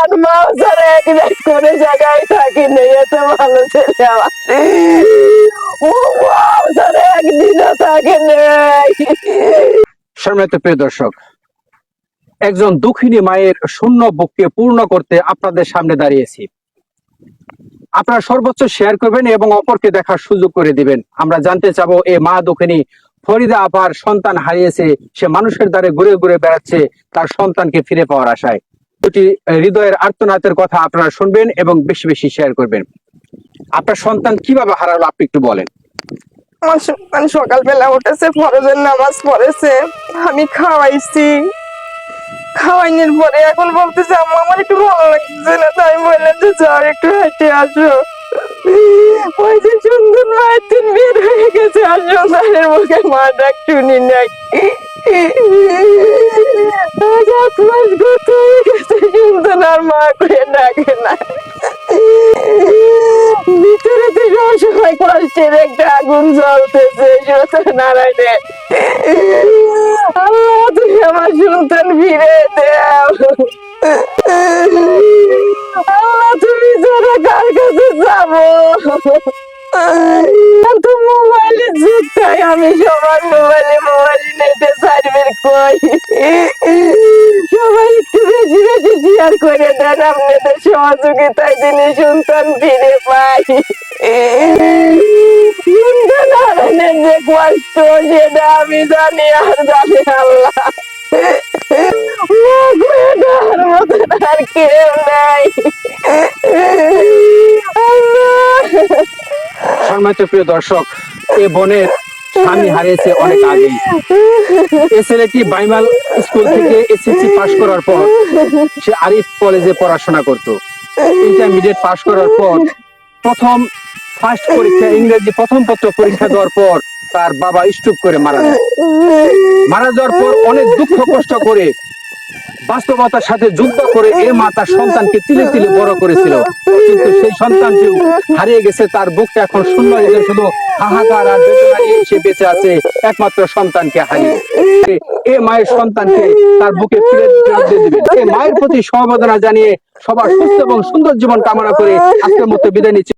আর মা ছাড়া এক করে জায়গায় থাকি নেই, এত ভালো ছেলে আমার। ও মা ছাড়া একদিনও থাকে নেই। সম্মানিত প্রিয় দর্শক, একজন দুঃখিনী মায়ের শূন্য বুককে পূর্ণ করতে আপনাদের সামনে দাঁড়িয়েছি। আপনারা সর্বোচ্চ শেয়ার করবেন এবং অপরকে দেখার সুযোগ করে দিবেন। আমরা জানতে চাবো, এই মা দুঃখিনী ফরিদা আপার সন্তান হারিয়েছে, সে মানুষের দ্বারে ঘুরে ঘুরে বেড়াচ্ছে তার সন্তানকে ফিরে পাওয়ার আশায়। দুটি হৃদয়ের আর্তনাদের কথা আপনারা শুনবেন এবং বেশি বেশি শেয়ার করবেন। আপনার সন্তান কিভাবে হারালো আপনি একটু বলেন। আমার সন্তান সকালবেলা উঠেছে, ফরজের নামাজ পড়েছে, আমি খাওয়াইছি। খাওয়াইনের পরে এখন বলতেছে আম্মা আমার একটু ভালো লাগছে না, তাই বললাম যে যাও একটু হেঁটে আসো। ওই যে সুন্দর মায়ের দিন বের হয়ে গেছে, আর সন্তানের মুখে মা ডাক শুনি নাই। আজ 8 মাস গত হয়ে গেছে, সুন্দর আর মা করে ডাকে না। ভিতরে তো সবসময় কষ্টের একটা আগুন জ্বলতেছে, সত্যনারায়ণে। আল্লাহ তুমি আমার সন্তান ফিরে দাও। আল্লাহ তুমি যারা কার কাছে যাবো, তো মোবাইলের যুগ, তাই আমি সবার মোবাইল নেটে সার্ভে কই। সবাই একটু বেশি বেশি শেয়ার করে দেন, আপনাদের সহযোগিতায় দিনে সন্তান ফিরে পাই। সন্তান হারানোর যে কষ্ট সেটা আমি জানি, আর জানি আল্লাহ। আর মতন আর কেউ নাই। সম্মানিত প্রিয় দর্শক, এ বোনের স্বামী হারিয়েছে অনেক আগেই। এ ছেলেটি বাইমাল স্কুল থেকে এসএসসি পাশ করার পর সে আরিফ কলেজে পড়াশোনা করত। ইন্টারমিডিয়েট পাশ করার পর ফার্স্ট পরীক্ষা, ইংরেজি প্রথম পত্র পরীক্ষা দেওয়ার পর তার বাবা স্ট্রোক করে মারা যায়। মারা যাওয়ার পর অনেক দুঃখ কষ্ট করে, বাস্তবতার সাথে যুদ্ধ করে এ মা তার সন্তানকে তিলে তিলে বড় করেছিল, কিন্তু সেই সন্তানটিও হারিয়ে গেছে। তার বুকটা এখন শূন্য হয়ে গেছে, শুধু হাহাকার আর বেদনা নিয়ে সে বেঁচে আছে একমাত্র সন্তানকে হারিয়ে। এ মায়ের সন্তানকে তার বুকে ফিরে দিবেন। এই মায়ের প্রতি সমবেদনা জানিয়ে সবার সুস্থ এবং সুন্দর জীবন কামনা করে আজকের মতো বিদায় নিচ্ছি।